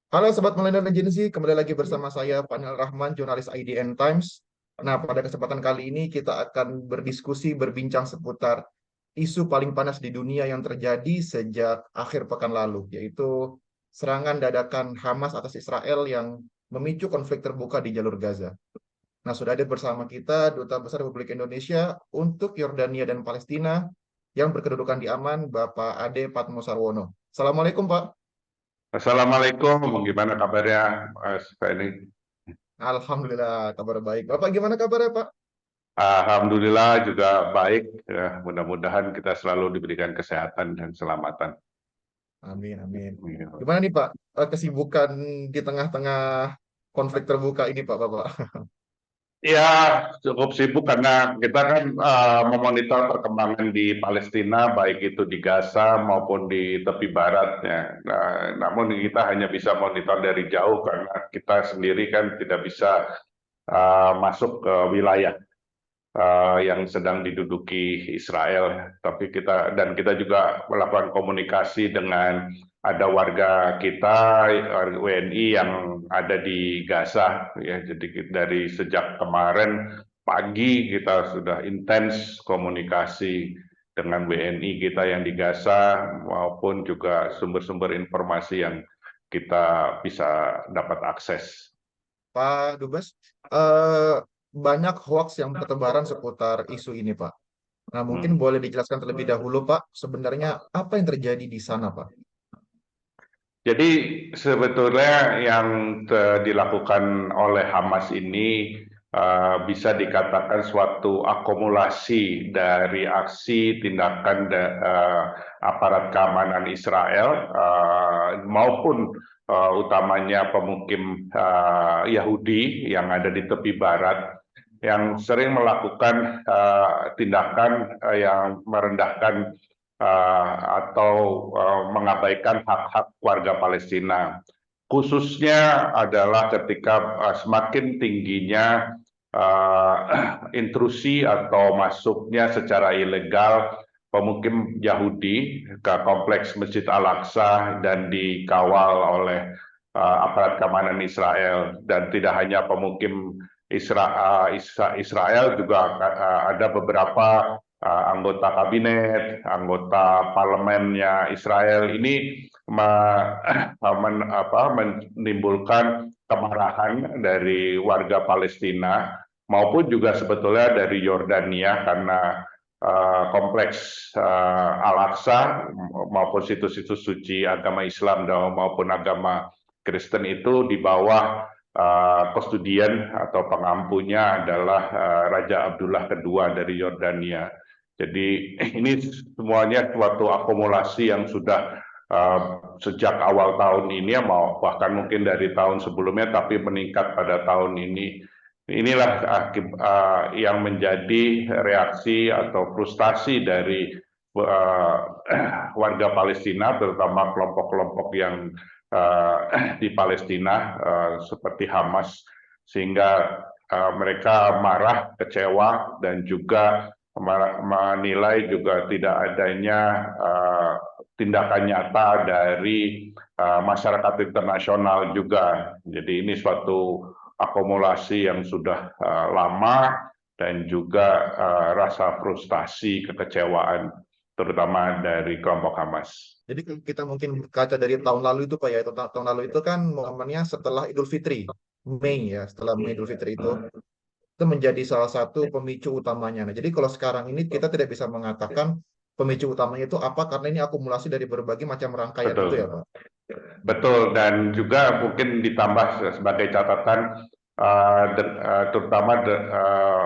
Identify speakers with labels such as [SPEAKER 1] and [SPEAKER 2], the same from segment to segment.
[SPEAKER 1] Halo Sobat Millennial Agency, kembali lagi bersama saya Panel Rahman, jurnalis IDN Times. Nah, pada kesempatan kali ini kita akan berdiskusi, berbincang seputar isu paling panas di dunia yang terjadi sejak akhir pekan lalu, yaitu serangan dadakan Hamas atas Israel yang memicu konflik terbuka di jalur Gaza. Nah, sudah ada bersama kita Duta Besar Republik Indonesia untuk Yordania dan Palestina yang berkedudukan di Aman, Bapak Ade Patmo Sarwono. Assalamualaikum, Pak.
[SPEAKER 2] Assalamualaikum, gimana kabarnya, Mas Feni?
[SPEAKER 1] Alhamdulillah, kabar baik. Bapak gimana kabarnya, Pak?
[SPEAKER 2] Alhamdulillah juga baik. Ya, mudah-mudahan kita selalu diberikan kesehatan dan keselamatan.
[SPEAKER 1] Amin, amin.
[SPEAKER 2] Ya,
[SPEAKER 1] Gimana nih, Pak, kesibukan di tengah-tengah konflik terbuka ini, Pak, Bapak?
[SPEAKER 2] Ya, cukup sibuk karena kita kan memonitor perkembangan di Palestina, baik itu di Gaza maupun di tepi barat. Ya. Nah, namun kita hanya bisa monitor dari jauh karena kita sendiri kan tidak bisa masuk ke wilayah yang sedang diduduki Israel. Tapi kita juga melakukan komunikasi dengan ada warga kita WNI yang ada di Gaza. Ya, jadi dari sejak kemarin pagi kita sudah intens komunikasi dengan WNI kita yang di Gaza maupun juga sumber-sumber informasi yang kita bisa dapat akses.
[SPEAKER 1] Pak Dubes, eh, banyak hoax yang bertebaran seputar isu ini, Pak. Nah, mungkin
[SPEAKER 2] Hmm.
[SPEAKER 1] boleh dijelaskan terlebih dahulu, Pak, sebenarnya apa yang terjadi di sana, Pak?
[SPEAKER 2] Jadi sebetulnya yang dilakukan oleh Hamas ini bisa dikatakan suatu akumulasi dari aksi tindakan aparat keamanan Israel maupun utamanya pemukim Yahudi yang ada di tepi barat yang sering melakukan tindakan yang merendahkan atau mengabaikan hak-hak warga Palestina. Khususnya adalah ketika semakin tingginya intrusi atau masuknya secara ilegal pemukim Yahudi ke kompleks Masjid Al-Aqsa dan dikawal oleh aparat keamanan Israel, dan tidak hanya pemukim Israel juga ada beberapa anggota kabinet, anggota parlemennya Israel ini menimbulkan kemarahan dari warga Palestina maupun juga sebetulnya dari Yordania karena kompleks Al-Aqsa maupun situs-situs suci agama Islam maupun agama Kristen itu di bawah kustodian atau pengampunya adalah Raja Abdullah II dari Yordania. Jadi ini semuanya suatu akumulasi yang sudah sejak awal tahun ini, ya, bahkan mungkin dari tahun sebelumnya, tapi meningkat pada tahun ini. Inilah yang menjadi reaksi atau frustasi dari warga Palestina, terutama kelompok-kelompok yang di Palestina seperti Hamas, sehingga mereka marah, kecewa, dan juga menilai juga tidak adanya tindakan nyata dari masyarakat internasional juga. Jadi ini suatu akumulasi yang sudah lama dan juga rasa frustasi, kekecewaan, terutama dari kelompok Hamas.
[SPEAKER 1] Jadi kalau kita mungkin berkaca dari tahun lalu itu, Pak, ya, itu tahun lalu itu kan momennya setelah Idul Fitri, Mei ya, setelah Mei Idul Fitri itu menjadi salah satu pemicu utamanya. Nah, jadi kalau sekarang ini kita tidak bisa mengatakan pemicu utamanya itu apa karena ini akumulasi dari berbagai macam rangkaian itu ya,
[SPEAKER 2] Betul.
[SPEAKER 1] Pak.
[SPEAKER 2] Betul, dan juga mungkin ditambah sebagai catatan, terutama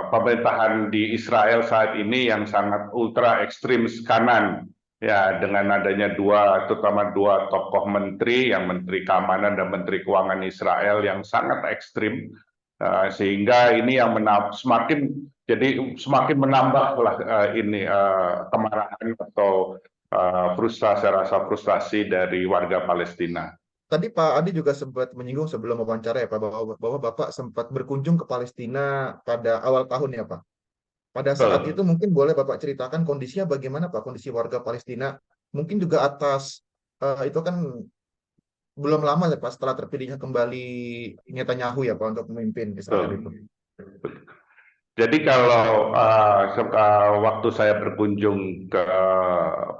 [SPEAKER 2] pemerintahan di Israel saat ini yang sangat ultra ekstrim kanan, ya, dengan adanya terutama dua tokoh menteri, yang Menteri Keamanan dan Menteri Keuangan Israel yang sangat ekstrim, sehingga ini yang semakin menambahlah ini kemarahan atau rasa frustasi dari warga Palestina.
[SPEAKER 1] Tadi Pak Adi juga sempat menyinggung sebelum wawancara ya Pak bahwa Bapak sempat berkunjung ke Palestina pada awal tahun ya Pak. Pada saat itu
[SPEAKER 2] Betul.
[SPEAKER 1] mungkin boleh Bapak ceritakan kondisinya bagaimana Pak, kondisi warga Palestina. Mungkin juga atas itu kan belum lama ya Pak setelah terpilihnya kembali Netanyahu ya Pak untuk memimpin Israel itu.
[SPEAKER 2] Betul. Jadi kalau waktu saya berkunjung ke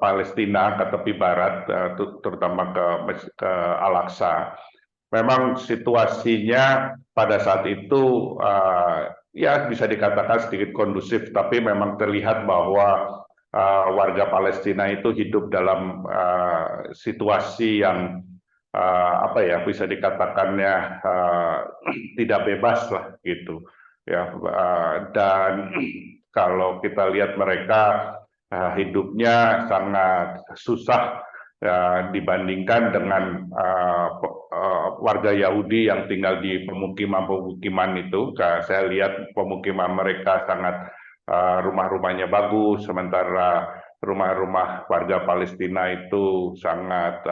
[SPEAKER 2] Palestina, ke tepi barat, terutama ke Al-Aqsa, memang situasinya pada saat itu ya bisa dikatakan sedikit kondusif, tapi memang terlihat bahwa warga Palestina itu hidup dalam situasi yang apa ya bisa dikatakannya tidak bebas lah gitu ya dan kalau kita lihat mereka hidupnya sangat susah dibandingkan dengan warga Yahudi yang tinggal di pemukiman-pemukiman itu. Saya lihat pemukiman mereka sangat rumah-rumahnya bagus, sementara rumah-rumah warga Palestina itu sangat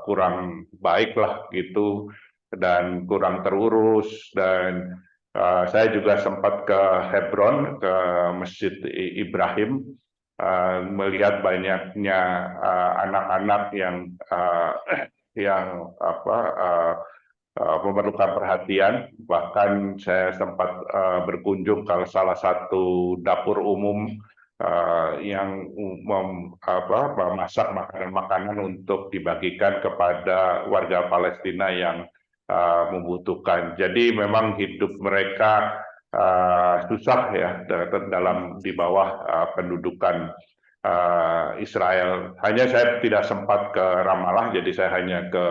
[SPEAKER 2] kurang baik lah gitu dan kurang terurus dan saya juga sempat ke Hebron, ke Masjid Ibrahim, melihat banyaknya anak-anak yang memerlukan perhatian. Bahkan saya sempat berkunjung ke salah satu dapur umum yang memasak makanan-makanan untuk dibagikan kepada warga Palestina yang membutuhkan. Jadi memang hidup mereka susah ya dalam di bawah pendudukan Israel. Hanya saya tidak sempat ke Ramallah, jadi saya hanya ke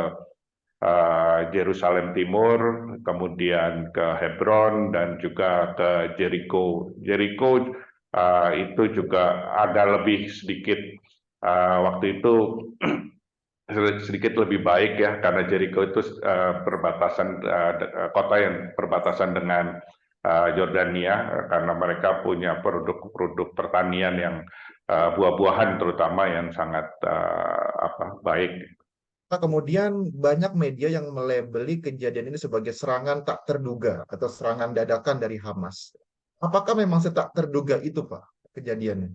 [SPEAKER 2] Yerusalem Timur, kemudian ke Hebron dan juga ke Jericho. Jericho itu juga agak lebih sedikit waktu itu sedikit lebih baik ya karena Jericho itu perbatasan kota yang perbatasan dengan Yordania karena mereka punya produk-produk pertanian yang buah-buahan terutama yang sangat baik.
[SPEAKER 1] Nah, kemudian banyak media yang melabeli kejadian ini sebagai serangan tak terduga atau serangan dadakan dari Hamas. Apakah memang setak terduga itu Pak kejadiannya?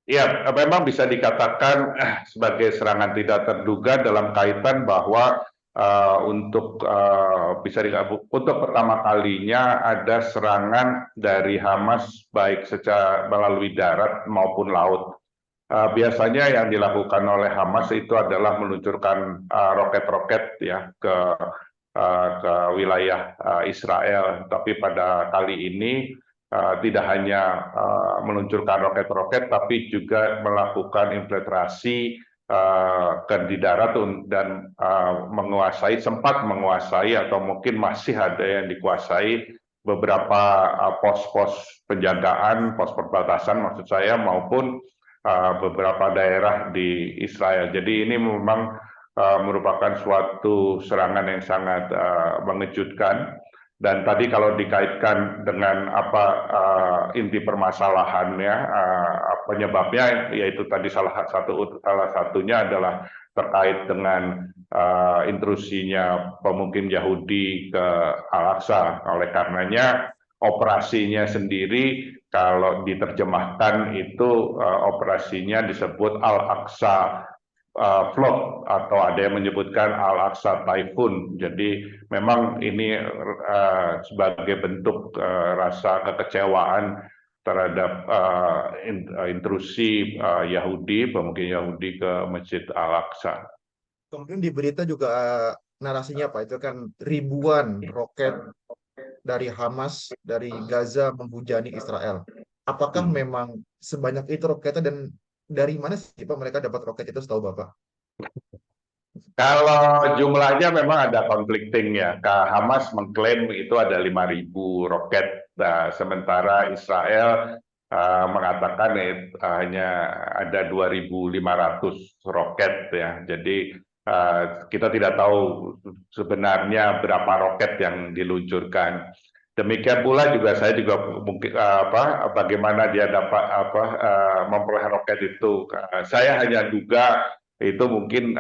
[SPEAKER 2] Ya, memang bisa dikatakan sebagai serangan tidak terduga dalam kaitan bahwa untuk untuk pertama kalinya ada serangan dari Hamas baik secara melalui darat maupun laut. Biasanya yang dilakukan oleh Hamas itu adalah meluncurkan roket-roket ya ke wilayah Israel, tapi pada kali ini tidak hanya meluncurkan roket-roket, tapi juga melakukan infiltrasi di darat dan sempat menguasai atau mungkin masih ada yang dikuasai beberapa pos-pos penjagaan, pos perbatasan maksud saya, maupun beberapa daerah di Israel. Jadi ini memang merupakan suatu serangan yang sangat mengejutkan. Dan tadi kalau dikaitkan dengan apa inti permasalahannya, penyebabnya yaitu tadi salah satunya adalah terkait dengan intrusinya pemukim Yahudi ke Al-Aqsa. Oleh karenanya operasinya sendiri kalau diterjemahkan itu operasinya disebut Al-Aqsa flood atau ada yang menyebutkan Al-Aqsa Typhoon. Jadi memang ini sebagai bentuk rasa kekecewaan terhadap intrusi Yahudi, pemukim Yahudi ke Masjid Al-Aqsa.
[SPEAKER 1] Kemudian di berita juga narasinya Pak itu kan ribuan roket dari Hamas dari Gaza menghujani Israel. Apakah
[SPEAKER 2] Hmm.
[SPEAKER 1] memang sebanyak itu roketnya dan dari mana sih Pak mereka dapat roket itu setahu Bapak?
[SPEAKER 2] Kalau jumlahnya memang ada conflicting ya. Hamas mengklaim itu ada 5.000 roket, sementara Israel mengatakan hanya ada 2.500 roket ya. Jadi kita tidak tahu sebenarnya berapa roket yang diluncurkan. Demikian pula juga saya juga mungkin bagaimana dia dapat memperoleh roket itu. Saya hanya duga itu mungkin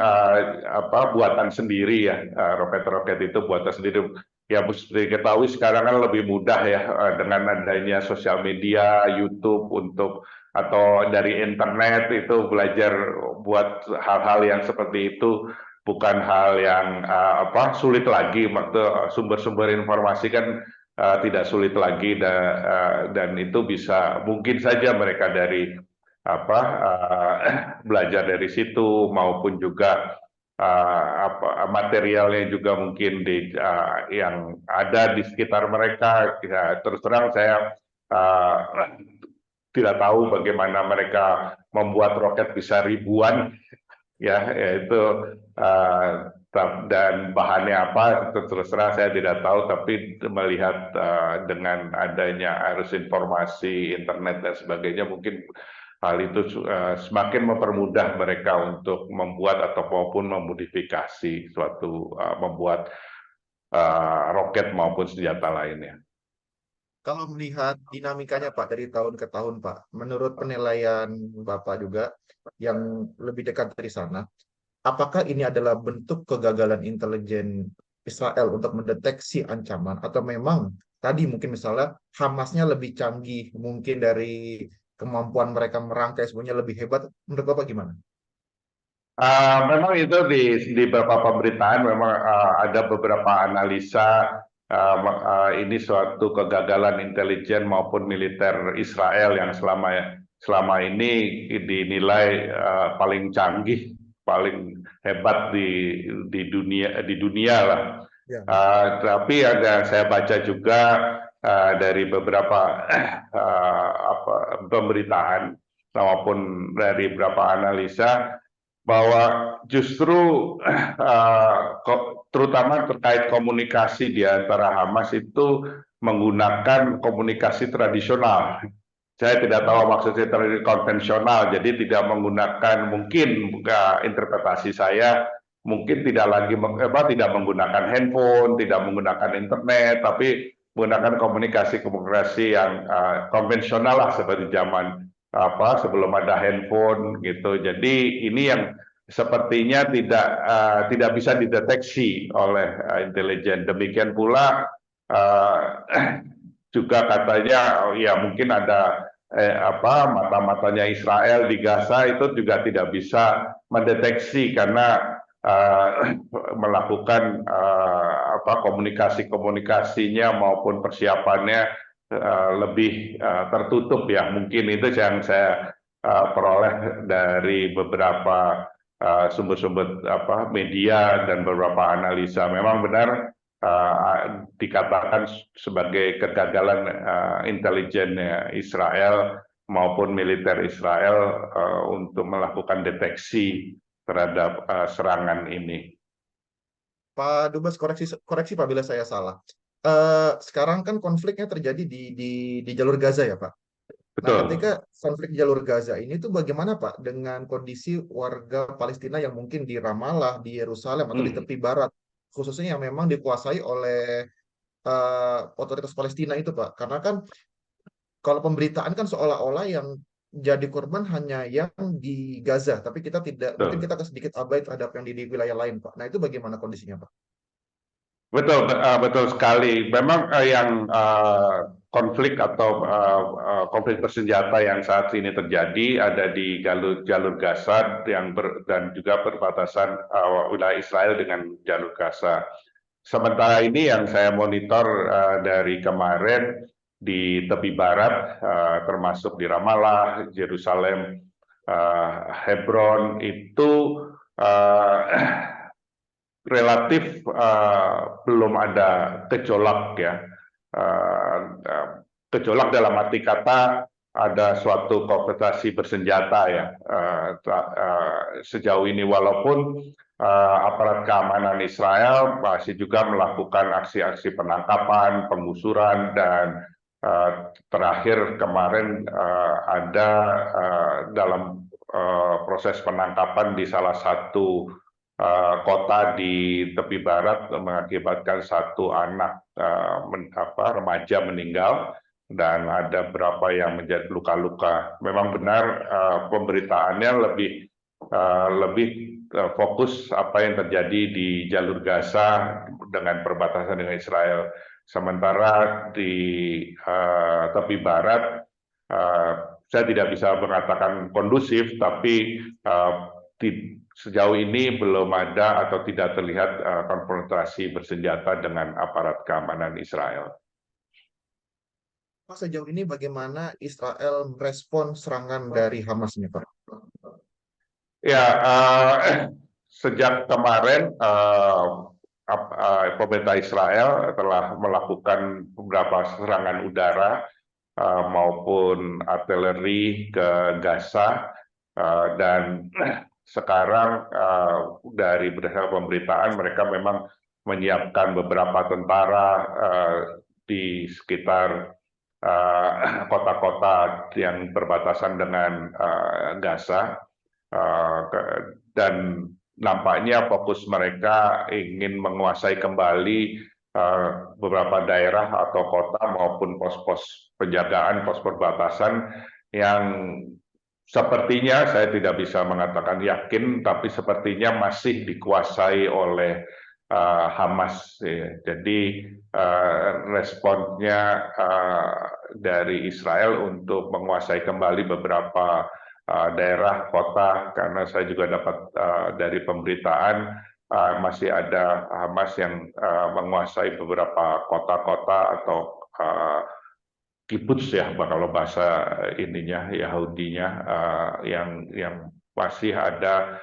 [SPEAKER 2] buatan sendiri ya, roket-roket itu buatan sendiri. Ya mesti diketahui sekarang kan lebih mudah ya dengan adanya sosial media, YouTube atau dari internet itu belajar buat hal-hal yang seperti itu. bukan hal yang sulit lagi. Sumber-sumber informasi kan tidak sulit lagi, dan itu bisa mungkin saja mereka dari belajar dari situ, maupun juga materialnya juga mungkin yang ada di sekitar mereka. Ya, terus terang saya tidak tahu bagaimana mereka membuat roket bisa ribuan, ya, yaitu dan bahannya apa, terus terang saya tidak tahu. Tapi melihat dengan adanya arus informasi, internet dan sebagainya, mungkin hal itu semakin mempermudah mereka untuk membuat atau maupun memodifikasi membuat roket maupun senjata lainnya.
[SPEAKER 1] Kalau melihat dinamikanya Pak dari tahun ke tahun Pak, menurut penilaian Bapak juga yang lebih dekat dari sana, apakah ini adalah bentuk kegagalan intelijen Israel untuk mendeteksi ancaman, atau memang tadi mungkin misalnya Hamasnya lebih canggih, mungkin dari kemampuan mereka merangkai semuanya lebih hebat? Menurut Bapak gimana?
[SPEAKER 2] Memang itu di beberapa pemberitaan memang ada beberapa analisa ini suatu kegagalan intelijen maupun militer Israel yang selama ini dinilai paling canggih, paling hebat di dunia lah.
[SPEAKER 1] Ya.
[SPEAKER 2] Tapi ada saya baca juga dari beberapa pemberitaan maupun dari beberapa analisa, bahwa justru terutama terkait komunikasi di antara Hamas itu menggunakan komunikasi tradisional. Saya tidak tahu maksudnya konvensional, jadi tidak menggunakan, mungkin interpretasi saya, mungkin tidak menggunakan handphone, tidak menggunakan internet, tapi menggunakan komunikasi yang konvensional lah, seperti zaman sebelum ada handphone gitu. Jadi ini yang sepertinya tidak bisa dideteksi oleh intelijen. Demikian pula juga katanya ya mungkin ada mata-matanya Israel di Gaza itu juga tidak bisa mendeteksi, karena melakukan komunikasinya maupun persiapannya lebih tertutup, ya. Mungkin itu yang saya peroleh dari beberapa sumber-sumber media dan beberapa analisa. Memang benar dikatakan sebagai kegagalan intelijen Israel maupun militer Israel untuk melakukan deteksi terhadap serangan ini.
[SPEAKER 1] Pak Dubes, koreksi Pak bila saya salah. Sekarang kan konfliknya terjadi di jalur Gaza ya Pak. Nah,
[SPEAKER 2] Betul.
[SPEAKER 1] ketika konflik di jalur Gaza ini tuh bagaimana Pak dengan kondisi warga Palestina yang mungkin di Ramallah, di Yerusalem, atau di tepi barat, khususnya yang memang dikuasai oleh otoritas Palestina itu Pak? Karena kan kalau pemberitaan kan seolah-olah yang jadi korban hanya yang di Gaza, tapi kita tidak, mungkin
[SPEAKER 2] Betul.
[SPEAKER 1] kita sedikit abai terhadap yang di wilayah lain Pak. Nah, itu bagaimana kondisinya Pak?
[SPEAKER 2] Betul, betul sekali. Memang yang konflik atau konflik bersenjata yang saat ini terjadi ada di jalur Gaza dan juga perbatasan wilayah Israel dengan jalur Gaza. Sementara ini yang saya monitor dari kemarin di tepi barat, termasuk di Ramallah, Yerusalem, Hebron, itu relatif belum ada gejolak, ya. Gejolak dalam arti kata ada suatu konfrontasi bersenjata, ya. Sejauh ini, walaupun aparat keamanan Israel masih juga melakukan aksi-aksi penangkapan, penggusuran, dan terakhir kemarin ada dalam proses penangkapan di salah satu kota di tepi barat mengakibatkan satu anak remaja meninggal dan ada beberapa yang menjadi luka-luka. Memang benar pemberitaannya lebih fokus apa yang terjadi di jalur Gaza dengan perbatasan dengan Israel. Sementara di tepi barat saya tidak bisa mengatakan kondusif, tapi sejauh ini belum ada atau tidak terlihat konfrontasi bersenjata dengan aparat keamanan Israel.
[SPEAKER 1] Pak, sejauh ini bagaimana Israel merespon serangan dari Hamas ini, Pak?
[SPEAKER 2] Ya, sejak kemarin pemerintah Israel telah melakukan beberapa serangan udara maupun artileri ke Gaza, dan sekarang dari berdasarkan pemberitaan mereka memang menyiapkan beberapa tentara di sekitar kota-kota yang berbatasan dengan Gaza. Dan nampaknya fokus mereka ingin menguasai kembali beberapa daerah atau kota maupun pos-pos penjagaan, pos perbatasan yang sepertinya, saya tidak bisa mengatakan yakin, tapi sepertinya masih dikuasai oleh Hamas. Jadi responnya dari Israel untuk menguasai kembali beberapa daerah kota, karena saya juga dapat dari pemberitaan masih ada Hamas yang menguasai beberapa kota-kota atau kibbutz ya kalau bahasa ininya Yahudinya, yang masih ada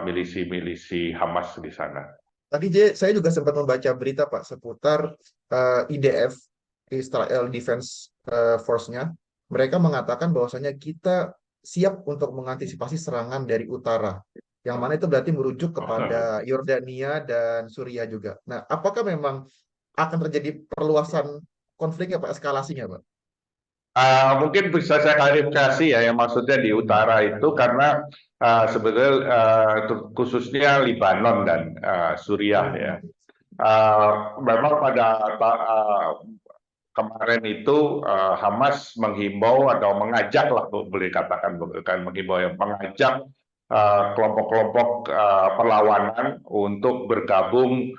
[SPEAKER 2] milisi-milisi Hamas di sana.
[SPEAKER 1] Tadi saya juga sempat membaca berita, Pak, seputar IDF, Israel Defense Force-nya. Mereka mengatakan bahwasanya kita siap untuk mengantisipasi serangan dari utara, yang mana itu berarti merujuk kepada Yordania dan Suriah juga. Nah, apakah memang akan terjadi perluasan konfliknya, Pak, eskalasinya, Pak?
[SPEAKER 2] Mungkin bisa saya klarifikasi ya, yang maksudnya di utara itu karena sebetulnya khususnya Libanon dan Suriah ya. Memang pada kemarin itu Hamas menghimbau atau mengajak lah, boleh katakan bukan menghimbau, ya, mengajak kelompok-kelompok perlawanan untuk bergabung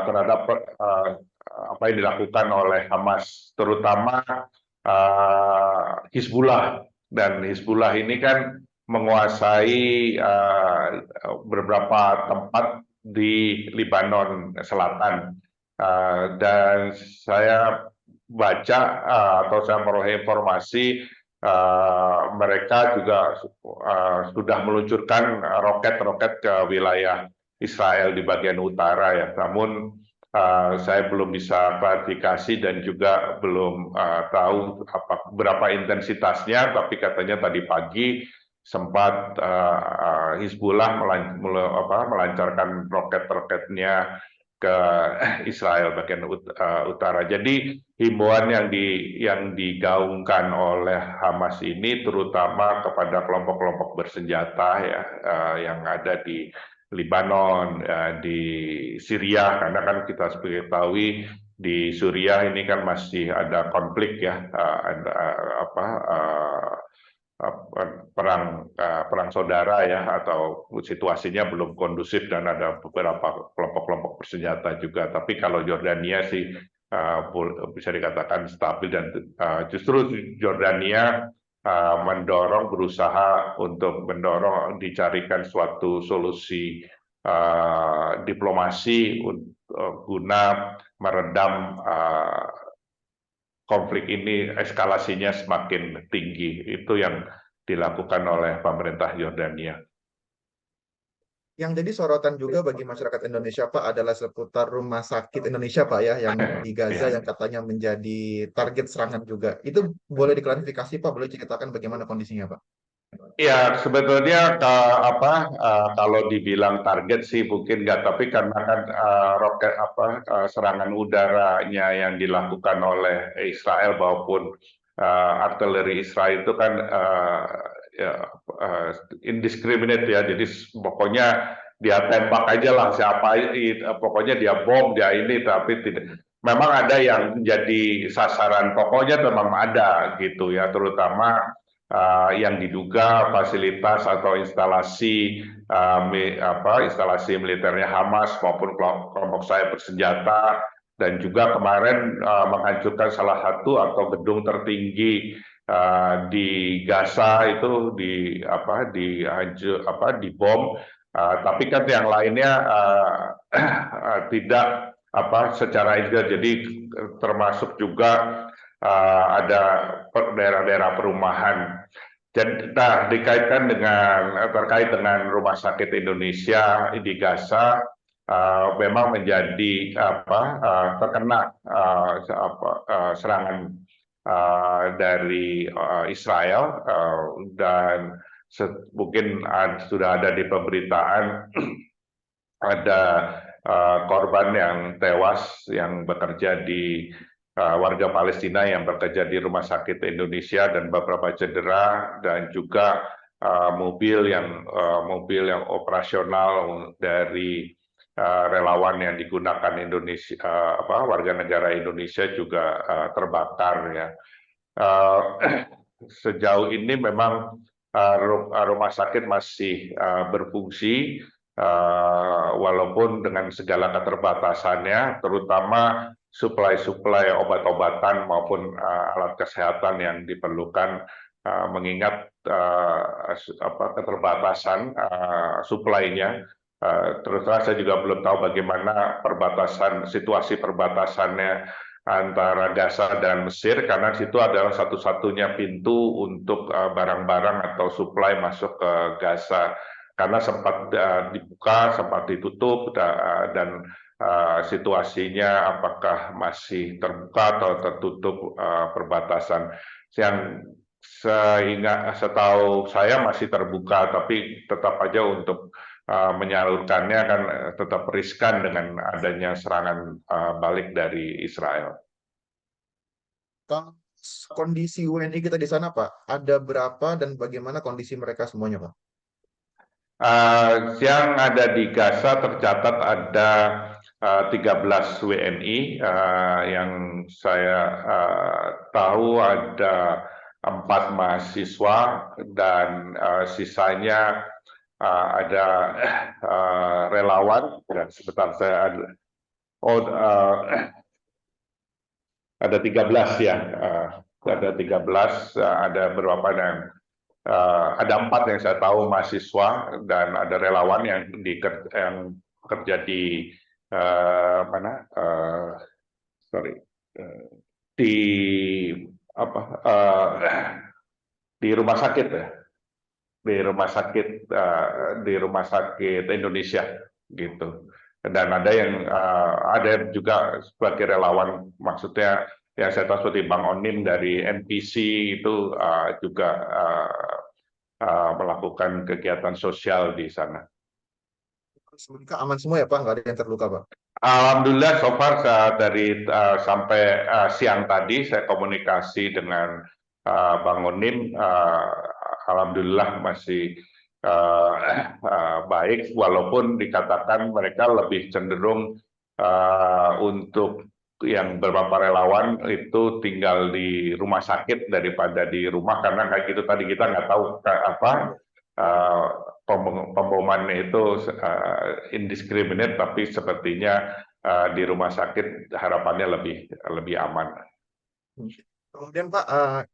[SPEAKER 2] terhadap apa yang dilakukan oleh Hamas, terutama Hizbullah. Dan Hizbullah ini kan menguasai beberapa tempat di Libanon Selatan. Dan saya baca atau saya memperoleh informasi mereka juga sudah meluncurkan roket-roket ke wilayah Israel di bagian utara ya. Namun saya belum bisa klarifikasi dan juga belum tahu berapa intensitasnya, tapi katanya tadi pagi sempat Hizbullah melancarkan roket-roketnya ke Israel bagian utara. Jadi himbauan yang digaungkan oleh Hamas ini terutama kepada kelompok-kelompok bersenjata ya, yang ada di Libanon, di Syria, karena kan kita sebagai tahu di Syria ini kan masih ada konflik ya, ada perang saudara ya, atau situasinya belum kondusif dan ada beberapa kelompok-kelompok bersenjata juga. Tapi kalau Jordania sih bisa dikatakan stabil, dan justru Jordania berusaha untuk mendorong dicarikan suatu solusi diplomasi guna meredam konflik ini, eskalasinya semakin tinggi. Itu yang dilakukan oleh pemerintah Yordania.
[SPEAKER 1] Yang jadi sorotan juga bagi masyarakat Indonesia, Pak, adalah seputar rumah sakit Indonesia, Pak, ya, yang di Gaza yang katanya menjadi target serangan juga. Itu boleh diklarifikasi, Pak? Boleh ceritakan bagaimana kondisinya, Pak?
[SPEAKER 2] Ya, sebetulnya kalau dibilang target sih mungkin nggak, tapi karena kan roket serangan udaranya yang dilakukan oleh Israel maupun artileri Israel itu kan indiscriminate ya, jadi pokoknya dia tembak aja lah siapa, pokoknya dia bom, dia ini, tapi tidak. Memang ada yang menjadi sasaran, pokoknya memang ada gitu ya, terutama yang diduga fasilitas atau instalasi instalasi militernya Hamas maupun kelompok sayap bersenjata, dan juga kemarin menghancurkan salah satu atau gedung tertinggi di Gaza itu dibom Tapi kan yang lainnya tidak secara integrasi. Jadi termasuk juga ada daerah-daerah perumahan. Jadi, nah, dikaitkan dengan terkait dengan Rumah Sakit Indonesia di Gaza, memang menjadi terkena serangan dari Israel, dan mungkin sudah ada di pemberitaan ada korban yang tewas yang bekerja di warga Palestina yang bekerja di Rumah Sakit Indonesia dan beberapa cedera, dan juga mobil yang operasional dari relawan yang digunakan Indonesia, warga negara Indonesia juga terbakar ya. Sejauh ini memang rumah sakit masih berfungsi, walaupun dengan segala keterbatasannya, terutama suplai obat-obatan maupun alat kesehatan yang diperlukan, mengingat keterbatasan suplainya. Terus terang saya juga belum tahu bagaimana situasi perbatasannya antara Gaza dan Mesir, karena situ adalah satu-satunya pintu untuk barang-barang atau suplai masuk ke Gaza, karena sempat dibuka, sempat ditutup, dan situasinya apakah masih terbuka atau tertutup perbatasan. Yang setahu saya masih terbuka, tapi tetap aja untuk menyalurkannya kan tetap riskan dengan adanya serangan balik dari Israel.
[SPEAKER 1] Kondisi WNI kita di sana, Pak, ada berapa dan bagaimana kondisi mereka semuanya, Pak?
[SPEAKER 2] Yang ada di Gaza tercatat ada 13 WNI, yang saya tahu ada 4 mahasiswa, dan sisanya ada relawan. Dan sebentar, saya ada 13 ya, ada 13, ada beberapa yang ada 4 yang saya tahu mahasiswa, dan ada relawan yang kerja di di di rumah sakit ya, di rumah sakit Indonesia gitu. Dan ada juga sebagai relawan, maksudnya yang saya tahu seperti Bang Onim dari NPC itu juga melakukan kegiatan sosial di sana.
[SPEAKER 1] Mereka aman semua ya, Pak? Nggak ada yang terluka, Pak?
[SPEAKER 2] Alhamdulillah, so far dari sampai siang tadi saya komunikasi dengan Bang Onim, alhamdulillah masih baik, walaupun dikatakan mereka lebih cenderung untuk yang beberapa relawan itu tinggal di rumah sakit daripada di rumah, karena kayak gitu tadi kita nggak tahu pembomannya itu indiscriminate, tapi sepertinya di rumah sakit harapannya lebih aman.
[SPEAKER 1] Kemudian Pak,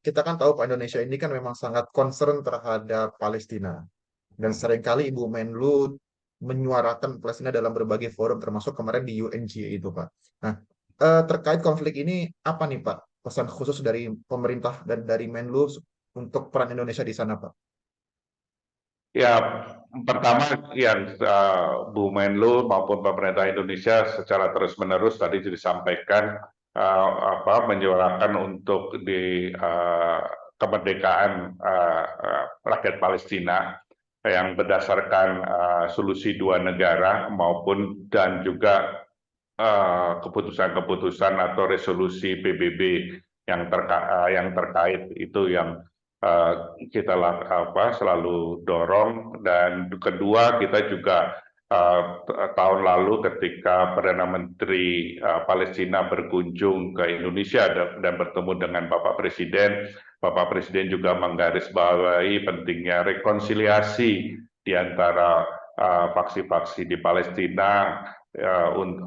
[SPEAKER 1] kita kan tahu Pak, Indonesia ini kan memang sangat concern terhadap Palestina. Dan seringkali Ibu Menlu menyuarakan Palestina dalam berbagai forum, termasuk kemarin di UNGA itu Pak. Nah, terkait konflik ini, apa nih Pak pesan khusus dari pemerintah dan dari Menlu untuk peran Indonesia di sana Pak?
[SPEAKER 2] Ya, pertama yang Bu Menlu maupun pemerintah Indonesia secara terus-menerus tadi disampaikan menyuarakan untuk di kemerdekaan rakyat Palestina yang berdasarkan solusi 2 negara, maupun dan juga keputusan-keputusan atau resolusi PBB yang terkait itu yang kita selalu dorong. Dan kedua, kita juga tahun lalu ketika Perdana Menteri Palestina berkunjung ke Indonesia dan bertemu dengan Bapak Presiden juga menggarisbawahi pentingnya rekonsiliasi di antara faksi-faksi di Palestina,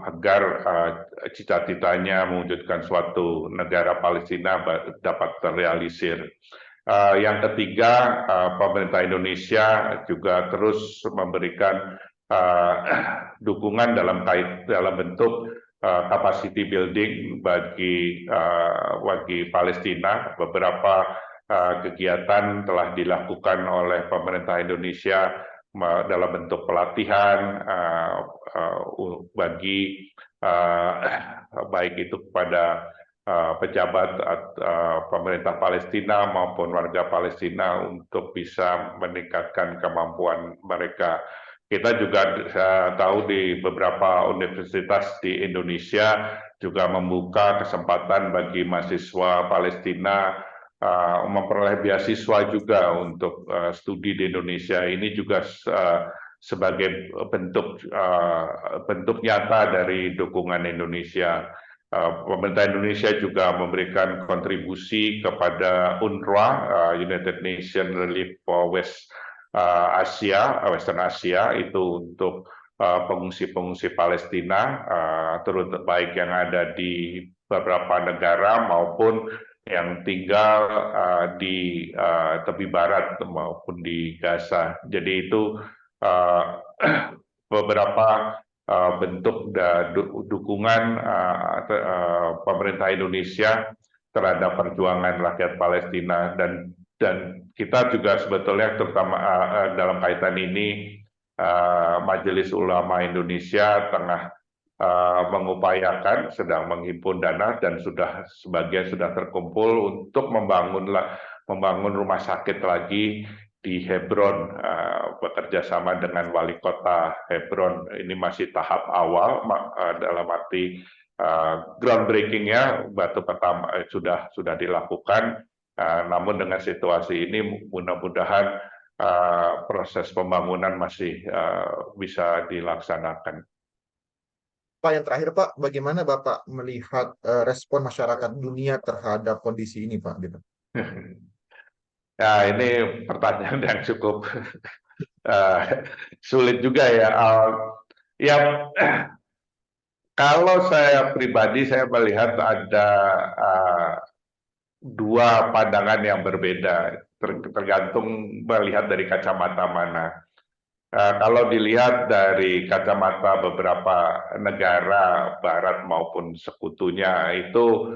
[SPEAKER 2] agar cita-citanya mewujudkan suatu negara Palestina dapat terrealisir. Yang ketiga, pemerintah Indonesia juga terus memberikan dukungan dalam bentuk capacity building bagi Palestina. Beberapa kegiatan telah dilakukan oleh pemerintah Indonesia dalam bentuk pelatihan bagi baik itu kepada pejabat pemerintah Palestina maupun warga Palestina untuk bisa meningkatkan kemampuan mereka. Kita juga tahu di beberapa universitas di Indonesia juga membuka kesempatan bagi mahasiswa Palestina memperoleh beasiswa juga untuk studi di Indonesia. Ini juga sebagai bentuk nyata dari dukungan Indonesia. Pemerintah Indonesia juga memberikan kontribusi kepada UNRWA, United Nations Relief for Western Asia, itu untuk pengungsi-pengungsi Palestina, terutama baik yang ada di beberapa negara maupun yang tinggal di tepi barat maupun di Gaza. Jadi itu beberapa bentuk dukungan pemerintah Indonesia terhadap perjuangan rakyat Palestina, dan kita juga sebetulnya terutama dalam kaitan ini Majelis Ulama Indonesia tengah mengupayakan, sedang menghimpun dana dan sebagian sudah terkumpul untuk membangun rumah sakit lagi di Hebron, bekerja sama dengan wali kota Hebron. Ini masih tahap awal, dalam arti groundbreaking-nya batu pertama sudah dilakukan, namun dengan situasi ini mudah-mudahan proses pembangunan masih bisa dilaksanakan.
[SPEAKER 1] Pak, yang terakhir Pak, bagaimana Bapak melihat respon masyarakat dunia terhadap kondisi ini Pak? Gitu.
[SPEAKER 2] Ya, ini pertanyaan yang cukup sulit juga ya. Ya, kalau saya pribadi, saya melihat ada dua pandangan yang berbeda, tergantung melihat dari kacamata mana. Kalau dilihat dari kacamata beberapa negara Barat maupun sekutunya, itu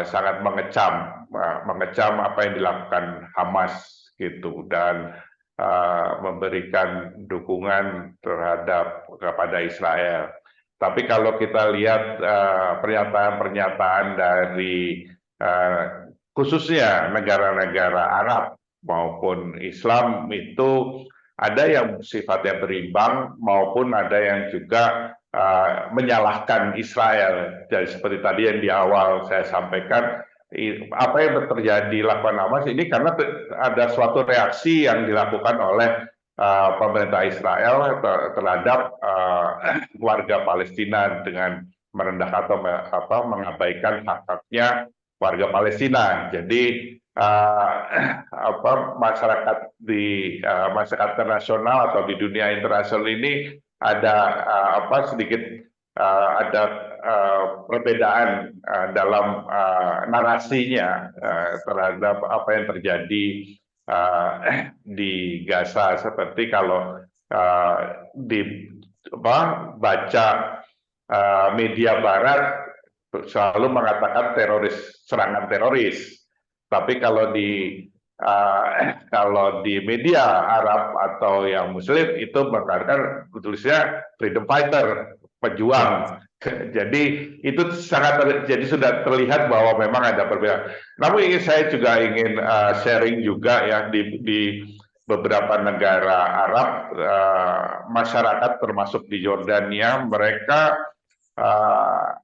[SPEAKER 2] sangat mengecam apa yang dilakukan Hamas gitu, dan memberikan dukungan kepada Israel. Tapi kalau kita lihat pernyataan-pernyataan dari khususnya negara-negara Arab maupun Islam, itu ada yang sifatnya berimbang maupun ada yang juga menyalahkan Israel. Jadi seperti tadi yang di awal saya sampaikan, apa yang terjadi lakukan Hamas ini karena ada suatu reaksi yang dilakukan oleh pemerintah Israel terhadap warga Palestina dengan merendahkan atau mengabaikan hak-haknya warga Palestina. Jadi masyarakat internasional atau di dunia internasional ini ada sedikit perbedaan dalam narasinya terhadap apa yang terjadi di Gaza. Seperti kalau baca media Barat selalu mengatakan serangan teroris. Tapi kalau di media Arab atau yang Muslim itu mengatakan tulisnya freedom fighter, pejuang. Jadi itu jadi sudah terlihat bahwa memang ada perbedaan. Namun saya juga ingin sharing juga ya, di beberapa negara Arab, masyarakat termasuk di Yordania, mereka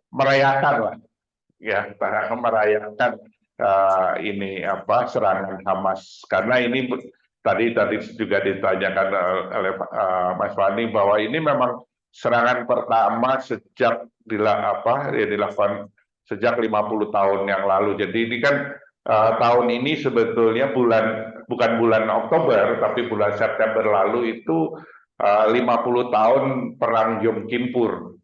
[SPEAKER 2] merayakan lah, ya, merayakan ini serangan Hamas, karena ini tadi juga ditanyakan oleh Mas Fani bahwa ini memang serangan pertama sejak dilakukan sejak 50 tahun yang lalu. Jadi ini kan tahun ini sebetulnya bukan bulan Oktober tapi bulan September lalu itu 50 tahun perang Yom Kippur.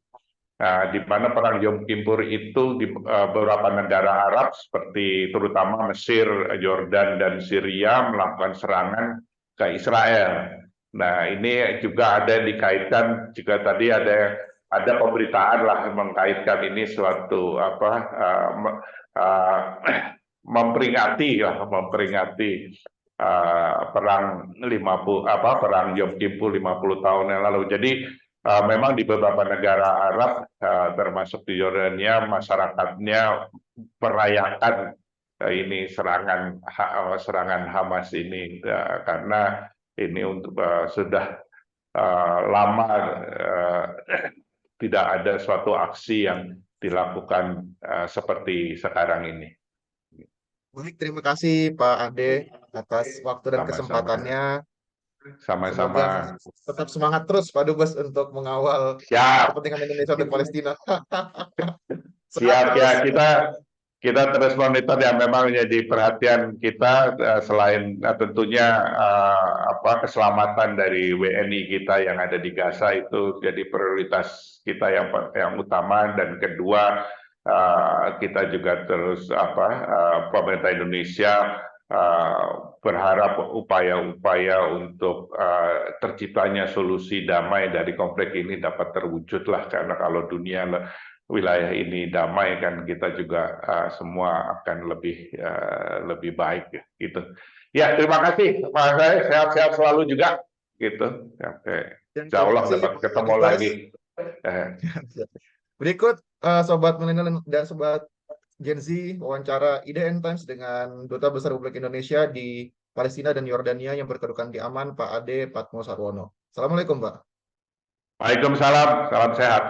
[SPEAKER 2] di mana perang Yom Kippur itu di beberapa negara Arab seperti terutama Mesir, Yordan, dan Syria melakukan serangan ke Israel. Nah, ini juga ada dikaitkan juga tadi ada pemberitaan lah mengkaitkan ini suatu memperingati perang 50 perang Yom Kippur 50 tahun yang lalu. Jadi memang di beberapa negara Arab termasuk di Yordania masyarakatnya merayakan ini serangan Hamas ini karena ini untuk sudah lama tidak ada suatu aksi yang dilakukan seperti sekarang ini.
[SPEAKER 1] Baik, terima kasih Pak Ade atas waktu dan
[SPEAKER 2] Sama-sama.
[SPEAKER 1] kesempatannya.
[SPEAKER 2] Sama-sama.
[SPEAKER 1] Semoga tetap semangat terus Pak Dubes untuk mengawal
[SPEAKER 2] Siap,
[SPEAKER 1] kepentingan Indonesia dan Palestina.
[SPEAKER 2] siap
[SPEAKER 1] Sehat
[SPEAKER 2] ya
[SPEAKER 1] terus.
[SPEAKER 2] kita terus monitor yang memang menjadi perhatian kita selain tentunya keselamatan dari WNI kita yang ada di Gaza itu jadi prioritas kita yang utama, dan kedua kita juga terus pemerintah Indonesia berharap upaya-upaya untuk terciptanya solusi damai dari konflik ini dapat terwujud lah, karena kalau wilayah ini damai kan kita juga semua akan lebih baik gitu. Ya, terima kasih Pak Saya, sehat-sehat selalu juga gitu. Insya Allah dapat ketemu lagi.
[SPEAKER 1] Berikut Sobat Milenial dan Sobat Gen Z, wawancara IDN Times dengan Duta Besar Republik Indonesia di Palestina dan Yordania yang berkedudukan di Aman, Pak Ade Patmo Sarwono. Assalamualaikum, Pak.
[SPEAKER 2] Waalaikumsalam, salam sehat.